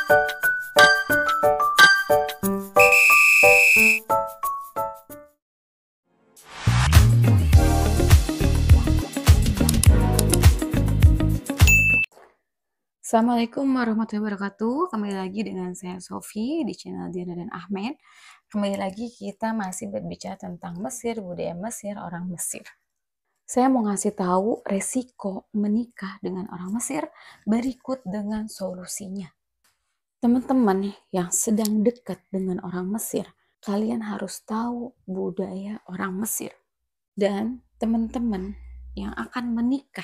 Assalamualaikum warahmatullahi wabarakatuh. Kembali lagi dengan saya Sofi di channel Diana dan Ahmed. Kembali lagi kita masih berbicara tentang Mesir, budaya Mesir, orang Mesir. Saya mau ngasih tahu resiko menikah dengan orang Mesir berikut dengan solusinya. Teman-teman yang sedang dekat dengan orang Mesir, kalian harus tahu budaya orang Mesir. Dan teman-teman yang akan menikah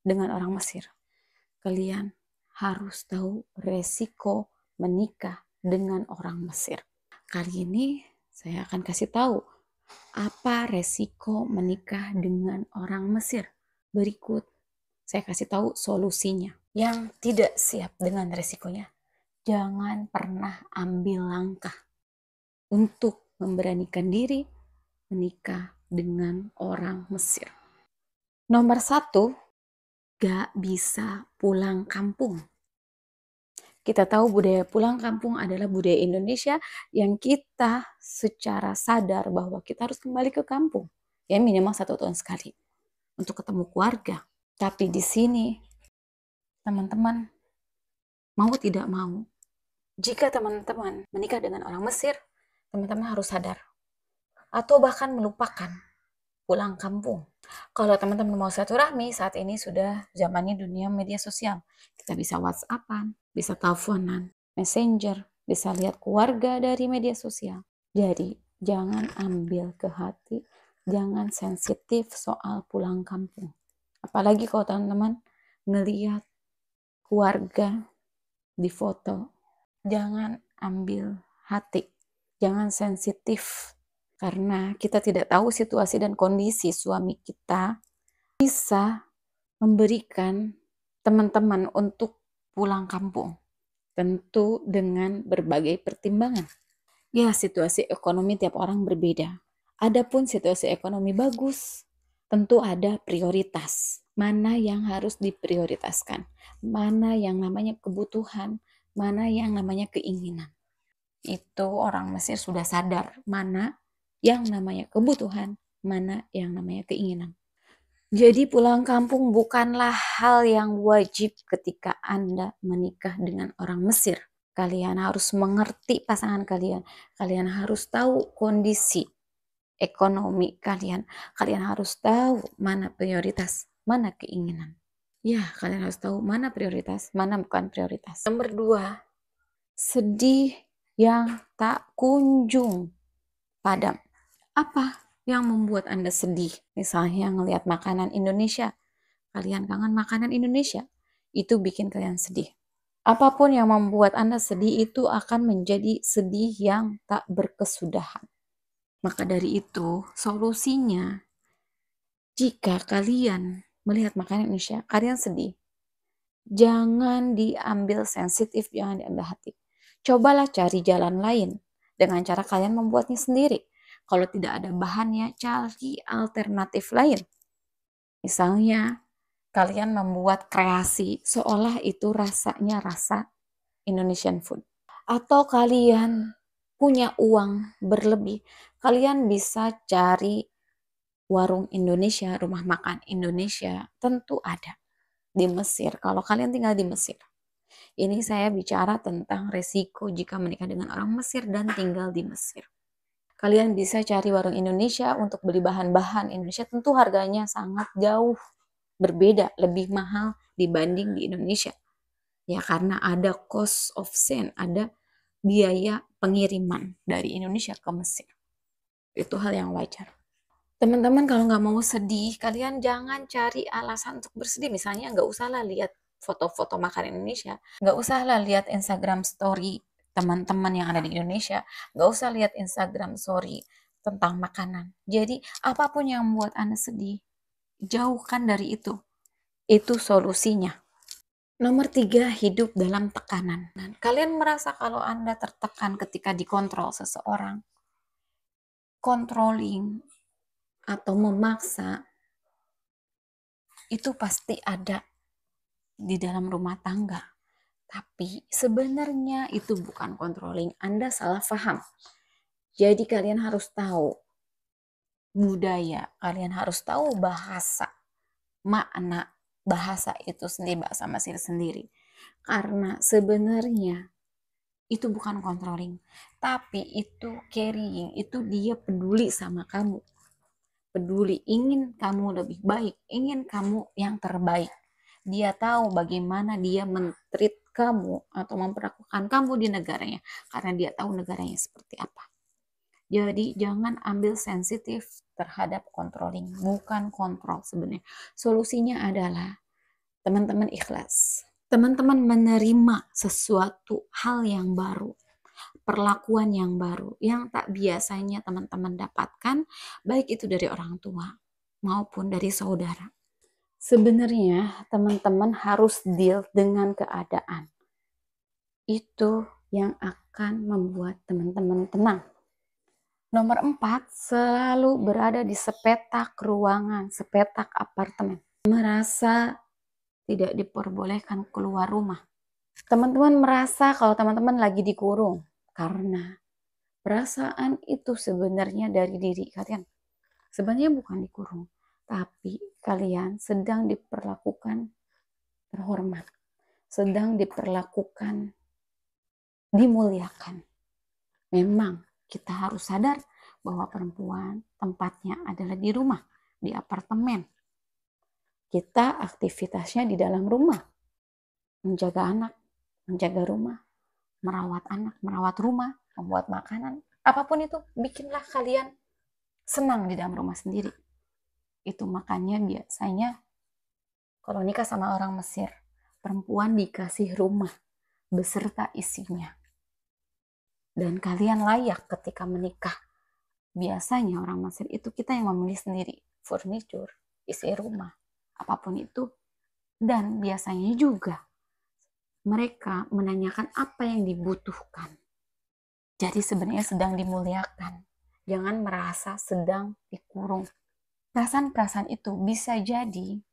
dengan orang Mesir, kalian harus tahu resiko menikah dengan orang Mesir. Kali ini saya akan kasih tahu apa resiko menikah dengan orang Mesir. Berikut saya kasih tahu solusinya. Yang tidak siap dengan resikonya, jangan pernah ambil langkah untuk memberanikan diri menikah dengan orang Mesir. Nomor 1, gak bisa pulang kampung. Kita tahu budaya pulang kampung adalah budaya Indonesia yang kita secara sadar bahwa kita harus kembali ke kampung. Ya minimal 1 tahun sekali untuk ketemu keluarga. Tapi di sini teman-teman mau tidak mau, jika teman-teman menikah dengan orang Mesir, teman-teman harus sadar atau bahkan melupakan pulang kampung. Kalau teman-teman mau silaturahmi, saat ini sudah zamannya dunia media sosial. Kita bisa WhatsAppan, bisa teleponan, messenger, bisa lihat keluarga dari media sosial. Jadi jangan ambil ke hati, jangan sensitif soal pulang kampung. Apalagi kalau teman-teman ngelihat keluarga di foto, jangan ambil hati, jangan sensitif. Karena kita tidak tahu situasi dan kondisi suami kita bisa memberikan teman-teman untuk pulang kampung. Tentu dengan berbagai pertimbangan. Ya, situasi ekonomi tiap orang berbeda. Adapun situasi ekonomi bagus, tentu ada prioritas. Mana yang harus diprioritaskan, mana yang namanya kebutuhan, mana yang namanya keinginan. Itu orang Mesir sudah sadar mana yang namanya kebutuhan, mana yang namanya keinginan. Jadi pulang kampung bukanlah hal yang wajib ketika Anda menikah dengan orang Mesir. Kalian harus mengerti pasangan kalian. Kalian harus tahu kondisi ekonomi kalian. Kalian harus tahu mana prioritas, mana keinginan. Ya, kalian harus tahu mana prioritas, mana bukan prioritas. Nomor 2, sedih yang tak kunjung padam. Apa yang membuat Anda sedih? Misalnya ngelihat makanan Indonesia, kalian kangen makanan Indonesia, itu bikin kalian sedih. Apapun yang membuat Anda sedih itu akan menjadi sedih yang tak berkesudahan. Maka dari itu, solusinya, jika kalian melihat makanan Indonesia, kalian sedih, jangan diambil sensitif, jangan diambil hati. Cobalah cari jalan lain dengan cara kalian membuatnya sendiri. Kalau tidak ada bahannya, cari alternatif lain. Misalnya, kalian membuat kreasi seolah itu rasanya rasa Indonesian food. Atau kalian punya uang berlebih, kalian bisa cari warung Indonesia, rumah makan Indonesia, tentu ada di Mesir. Kalau kalian tinggal di Mesir. Ini saya bicara tentang resiko jika menikah dengan orang Mesir dan tinggal di Mesir. Kalian bisa cari warung Indonesia untuk beli bahan-bahan Indonesia, tentu harganya sangat jauh berbeda, lebih mahal dibanding di Indonesia. Ya karena ada cost of send, ada biaya pengiriman dari Indonesia ke Mesir. Itu hal yang wajar. Teman-teman kalau nggak mau sedih, kalian jangan cari alasan untuk bersedih. Misalnya nggak usahlah lihat foto-foto makanan Indonesia, nggak usahlah lihat Instagram story teman-teman yang ada di Indonesia, nggak usah lihat Instagram story tentang makanan. Jadi apapun yang membuat Anda sedih, jauhkan dari itu. Itu solusinya. Nomor 3, hidup dalam tekanan. Kalian merasa kalau Anda tertekan ketika dikontrol seseorang, controlling atau memaksa, itu pasti ada di dalam rumah tangga. Tapi sebenarnya itu bukan controlling. Anda salah paham. Jadi kalian harus tahu budaya, kalian harus tahu bahasa, makna bahasa itu sendiri, bahasa Mesir sendiri. Karena sebenarnya itu bukan controlling, tapi itu carrying, itu dia peduli sama kamu. Peduli, ingin kamu lebih baik, ingin kamu yang terbaik. Dia tahu bagaimana dia men-treat kamu atau memperlakukan kamu di negaranya, karena dia tahu negaranya seperti apa. Jadi jangan ambil sensitif terhadap controlling, bukan kontrol sebenarnya. Solusinya adalah teman-teman ikhlas. Teman-teman menerima sesuatu hal yang baru, perlakuan yang baru, yang tak biasanya teman-teman dapatkan, baik itu dari orang tua maupun dari saudara. Sebenarnya teman-teman harus deal dengan keadaan. Itu yang akan membuat teman-teman tenang. Nomor 4, selalu berada di sepetak ruangan, sepetak apartemen. Merasa tidak diperbolehkan keluar rumah. Teman-teman merasa kalau teman-teman lagi dikurung karena perasaan itu sebenarnya dari diri kalian. Sebenarnya bukan dikurung, tapi kalian sedang diperlakukan terhormat, sedang diperlakukan dimuliakan. Memang kita harus sadar bahwa perempuan tempatnya adalah di rumah, di apartemen. Kita aktivitasnya di dalam rumah, menjaga anak, menjaga rumah, merawat anak, merawat rumah, membuat makanan, apapun itu, bikinlah kalian senang di dalam rumah sendiri. Itu makanya biasanya kalau nikah sama orang Mesir, perempuan dikasih rumah beserta isinya. Dan kalian layak ketika menikah. Biasanya orang Mesir itu kita yang memilih sendiri furniture, isi rumah, apapun itu. Dan biasanya juga mereka menanyakan apa yang dibutuhkan. Jadi sebenarnya sedang dimuliakan. Jangan merasa sedang dikurung. Perasaan-perasaan itu bisa jadi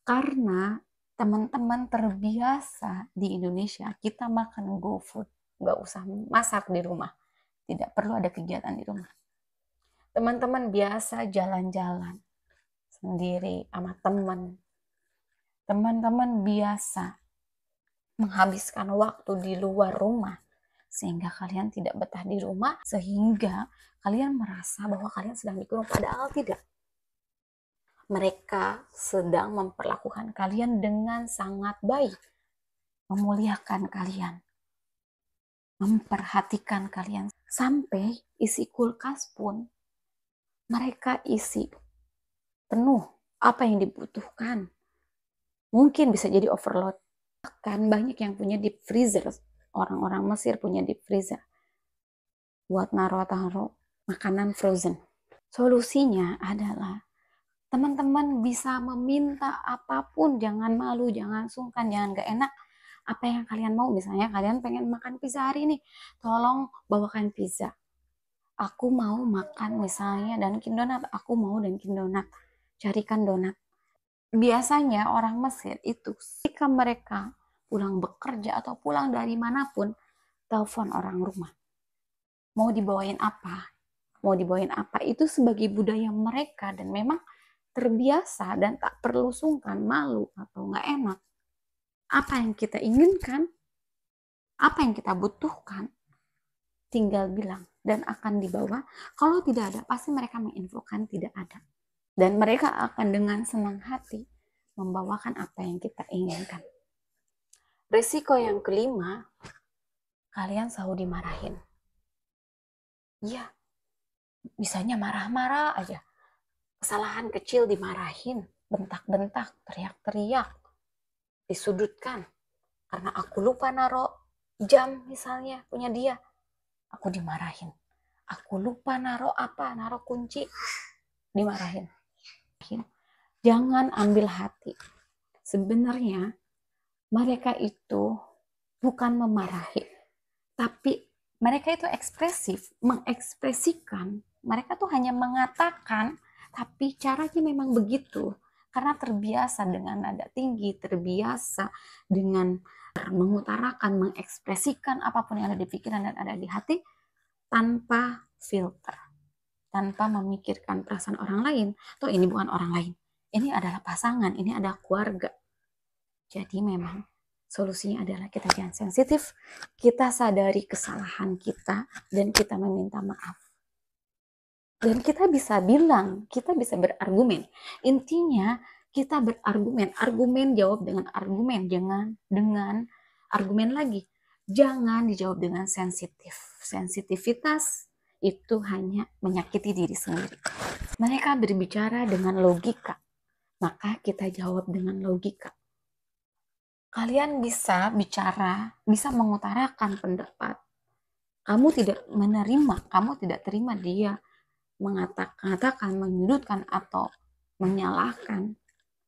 karena teman-teman terbiasa di Indonesia kita makan GoFood, nggak usah masak di rumah, tidak perlu ada kegiatan di rumah. Teman-teman biasa jalan-jalan sendiri sama teman. Teman-teman biasa menghabiskan waktu di luar rumah sehingga kalian tidak betah di rumah, sehingga kalian merasa bahwa kalian sedang dikurung, padahal tidak. Mereka sedang memperlakukan kalian dengan sangat baik, memuliakan kalian, memperhatikan kalian. Sampai isi kulkas pun mereka isi penuh apa yang dibutuhkan. Mungkin bisa jadi overload. Bahkan banyak yang punya deep freezer. Orang-orang Mesir punya deep freezer buat naruh-taruh makanan frozen. Solusinya adalah teman-teman bisa meminta apapun, jangan malu, jangan sungkan, jangan gak enak. Apa yang kalian mau, misalnya kalian pengen makan pizza hari ini, tolong bawakan pizza. Aku mau makan misalnya Dunkin Donat, aku mau Dunkin Donat, carikan donat. Biasanya orang Mesir itu ketika mereka pulang bekerja atau pulang dari manapun, telepon orang rumah. Mau dibawain apa? Mau dibawain apa? Itu sebagai budaya mereka dan memang terbiasa dan tak perlu sungkan, malu atau nggak enak. Apa yang kita inginkan, apa yang kita butuhkan, tinggal bilang dan akan dibawa. Kalau tidak ada, pasti mereka menginfokan tidak ada. Dan mereka akan dengan senang hati membawakan apa yang kita inginkan. Resiko yang kelima, kalian selalu dimarahin. Iya, bisanya marah-marah aja. Kesalahan kecil dimarahin, bentak-bentak, teriak-teriak, disudutkan. Karena aku lupa naruh jam misalnya punya dia, aku dimarahin. Aku lupa naruh apa, naruh kunci, dimarahin. Jangan ambil hati. Sebenarnya mereka itu bukan memarahi, tapi mereka itu ekspresif, mengekspresikan. Mereka tuh hanya mengatakan, tapi caranya memang begitu. karena terbiasa dengan nada tinggi, terbiasa dengan mengutarakan, mengekspresikan apapun yang ada di pikiran dan ada di hati tanpa filter, tanpa memikirkan perasaan orang lain. Toh ini bukan orang lain, ini adalah pasangan, ini adalah keluarga. Jadi memang solusinya adalah kita jangan sensitif, kita sadari kesalahan kita, dan kita meminta maaf. Dan kita bisa bilang, kita bisa berargumen. Intinya kita berargumen, argumen jawab dengan argumen, jangan dengan argumen lagi. Jangan dijawab dengan sensitif. Sensitivitas itu hanya menyakiti diri sendiri. Mereka berbicara dengan logika, maka kita jawab dengan logika. Kalian bisa bicara, bisa mengutarakan pendapat. Kamu tidak menerima, kamu tidak terima dia mengatakan, menyudutkan atau menyalahkan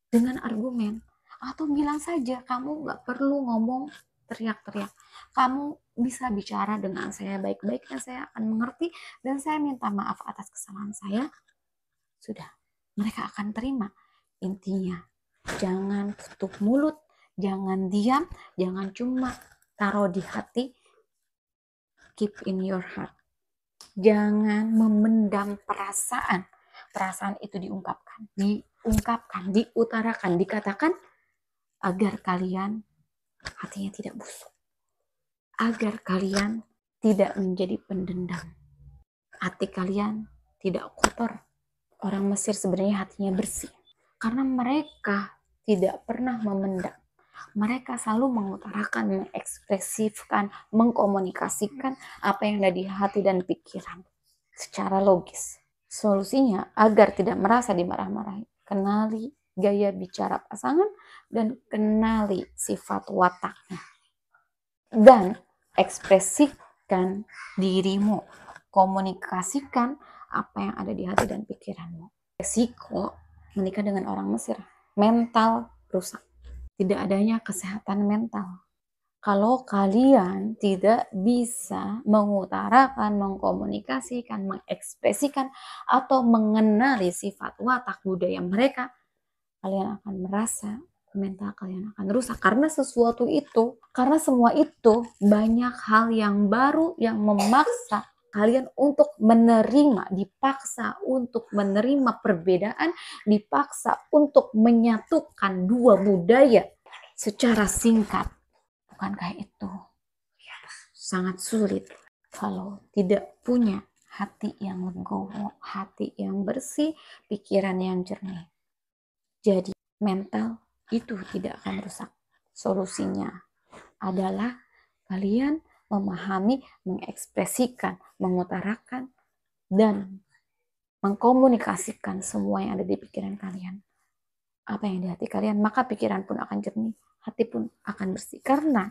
dengan argumen. Atau bilang saja, kamu gak perlu ngomong teriak-teriak. Kamu bisa bicara dengan saya baik-baik dan saya akan mengerti dan saya minta maaf atas kesalahan saya. Sudah, mereka akan terima. Intinya, jangan tutup mulut, jangan diam, jangan cuma taruh di hati, keep in your heart. Jangan memendam perasaan. Perasaan itu diungkapkan, diutarakan, dikatakan agar kalian hatinya tidak busuk. Agar kalian tidak menjadi pendendam. Hati kalian tidak kotor. Orang Mesir sebenarnya hatinya bersih. Karena mereka tidak pernah memendam. Mereka selalu mengutarakan, mengekspresifkan, mengkomunikasikan apa yang ada di hati dan pikiran secara logis. Solusinya agar tidak merasa dimarah-marahi, kenali gaya bicara pasangan dan kenali sifat wataknya. Dan ekspresikan dirimu, komunikasikan apa yang ada di hati dan pikiranmu. Resiko menikah dengan orang Mesir, mental rusak. Tidak adanya kesehatan mental. Kalau kalian tidak bisa mengutarakan, mengkomunikasikan, mengekspresikan, atau mengenali sifat watak budaya mereka, kalian akan merasa mental kalian akan rusak. Karena sesuatu itu, karena semua itu banyak hal yang baru yang memaksa kalian untuk menerima, dipaksa untuk menerima perbedaan, dipaksa untuk menyatukan dua budaya secara singkat. Bukankah itu sangat sulit kalau tidak punya hati yang legowo, hati yang bersih, pikiran yang jernih. Jadi mental itu tidak akan rusak. Solusinya adalah kalian memahami, mengekspresikan, mengutarakan, dan mengkomunikasikan semua yang ada di pikiran kalian. Apa yang di hati kalian, maka pikiran pun akan jernih, hati pun akan bersih. Karena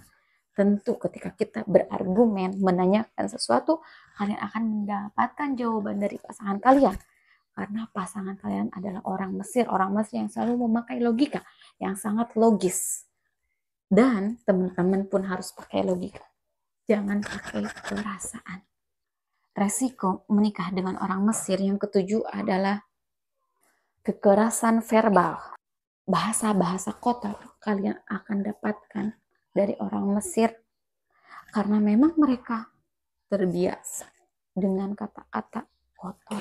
tentu ketika kita berargumen, menanyakan sesuatu, kalian akan mendapatkan jawaban dari pasangan kalian. Karena pasangan kalian adalah orang Mesir yang selalu memakai logika, yang sangat logis. Dan teman-teman pun harus pakai logika. Jangan pakai perasaan. Resiko menikah dengan orang Mesir yang ketujuh adalah kekerasan verbal. Bahasa-bahasa kotor kalian akan dapatkan dari orang Mesir karena memang mereka terbiasa dengan kata-kata kotor.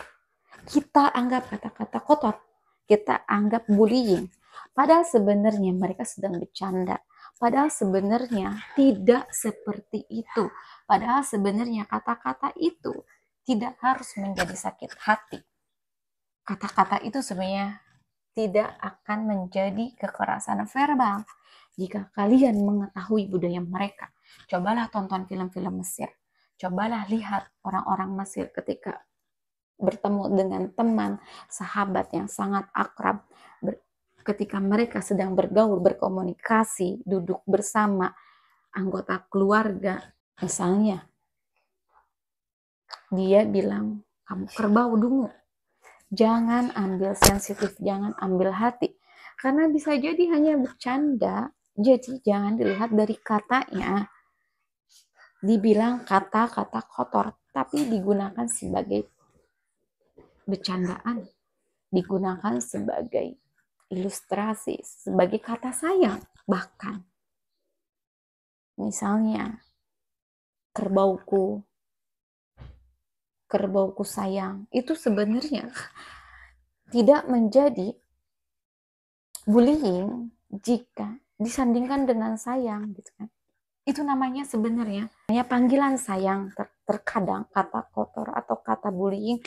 Kita anggap kata-kata kotor, kita anggap bullying. Padahal sebenarnya mereka sedang bercanda. Padahal sebenarnya tidak seperti itu. Padahal sebenarnya kata-kata itu tidak harus menjadi sakit hati. Kata-kata itu sebenarnya tidak akan menjadi kekerasan verbal jika kalian mengetahui budaya mereka. Cobalah tonton film-film Mesir. Cobalah lihat orang-orang Mesir ketika bertemu dengan teman, sahabat yang sangat akrab, ketika mereka sedang bergaul, berkomunikasi, duduk bersama anggota keluarga. Misalnya, dia bilang, kamu kerbau dungu. Jangan ambil sensitif, jangan ambil hati. Karena bisa jadi hanya bercanda, jadi jangan dilihat dari katanya. Dibilang kata-kata kotor, tapi digunakan sebagai bercandaan, digunakan sebagai ilustrasi sebagai kata sayang. Bahkan misalnya kerbauku sayang, itu sebenarnya tidak menjadi bullying jika disandingkan dengan sayang gitu kan. Itu namanya sebenarnya panggilan sayang. Terkadang kata kotor atau kata bullying,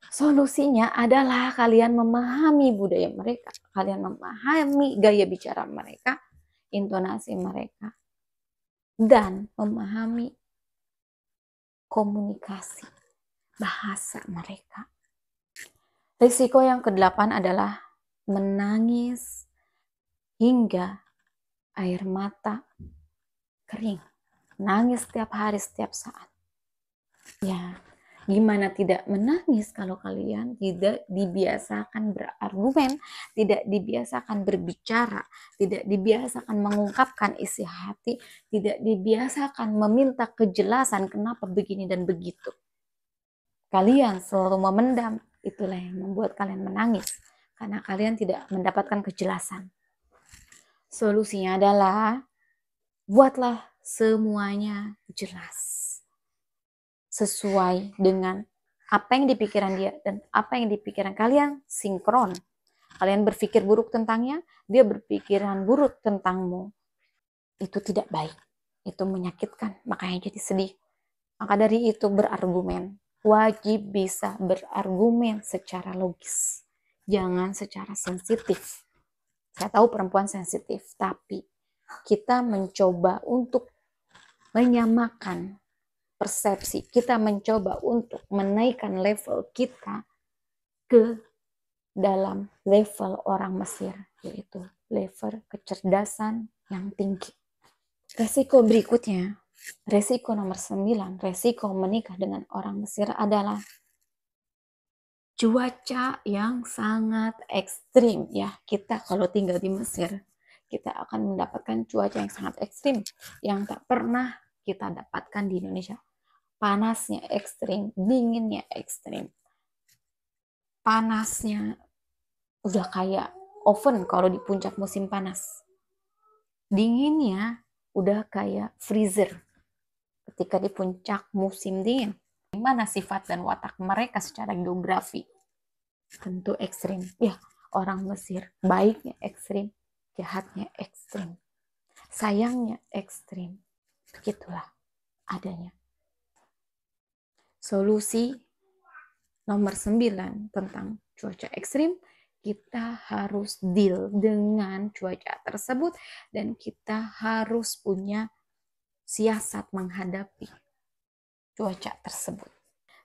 solusinya adalah kalian memahami budaya mereka, kalian memahami gaya bicara mereka, intonasi mereka, dan memahami komunikasi bahasa mereka. Risiko yang ke-8 adalah menangis hingga air mata kering. Nangis setiap hari, setiap saat. Ya, gimana tidak menangis kalau kalian tidak dibiasakan berargumen, tidak dibiasakan berbicara, tidak dibiasakan mengungkapkan isi hati, tidak dibiasakan meminta kejelasan kenapa begini dan begitu. Kalian selalu memendam, itulah yang membuat kalian menangis, karena kalian tidak mendapatkan kejelasan. Solusinya adalah buatlah semuanya jelas, sesuai dengan apa yang dipikiran dia dan apa yang dipikiran kalian sinkron. Kalian berpikir buruk tentangnya, dia berpikiran buruk tentangmu. Itu tidak baik, itu menyakitkan, makanya jadi sedih. Maka dari itu berargumen, wajib bisa berargumen secara logis, jangan secara sensitif. Saya tahu perempuan sensitif, tapi kita mencoba untuk menyamakan persepsi, kita mencoba untuk menaikkan level kita ke dalam level orang Mesir, yaitu level kecerdasan yang tinggi. Resiko berikutnya, resiko nomor 9, resiko menikah dengan orang Mesir adalah cuaca yang sangat ekstrim. Ya, kita kalau tinggal di Mesir, kita akan mendapatkan cuaca yang sangat ekstrim yang tak pernah kita dapatkan di Indonesia. Panasnya ekstrim, dinginnya ekstrim. Panasnya udah kayak oven kalau di puncak musim panas. Dinginnya udah kayak freezer ketika di puncak musim dingin. Gimana sifat dan watak mereka secara geografi? Tentu ekstrim. Ya, orang Mesir baiknya ekstrim, jahatnya ekstrim, sayangnya ekstrim. Begitulah adanya. Solusi nomor 9 tentang cuaca ekstrim, kita harus deal dengan cuaca tersebut dan kita harus punya siasat menghadapi cuaca tersebut.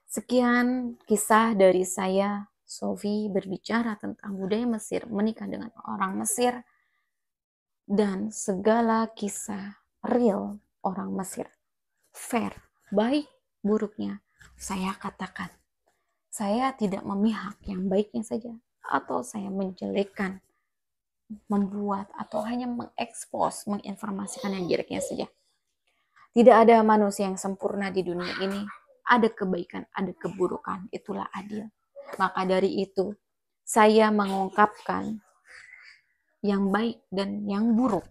Sekian kisah dari saya, Sofi, berbicara tentang budaya Mesir, menikah dengan orang Mesir, dan segala kisah real orang Mesir. Fair, baik buruknya, saya katakan. Saya tidak memihak yang baiknya saja, atau saya menjelekkan, membuat, atau hanya mengekspos, menginformasikan yang jeleknya saja. Tidak ada manusia yang sempurna di dunia ini. Ada kebaikan, ada keburukan. Itulah adil. Maka dari itu, saya mengungkapkan yang baik dan yang buruk,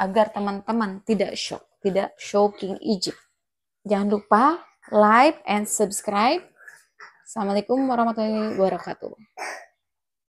agar teman-teman tidak shock, tidak shocking Egypt. Jangan lupa like and subscribe. Assalamualaikum warahmatullahi wabarakatuh.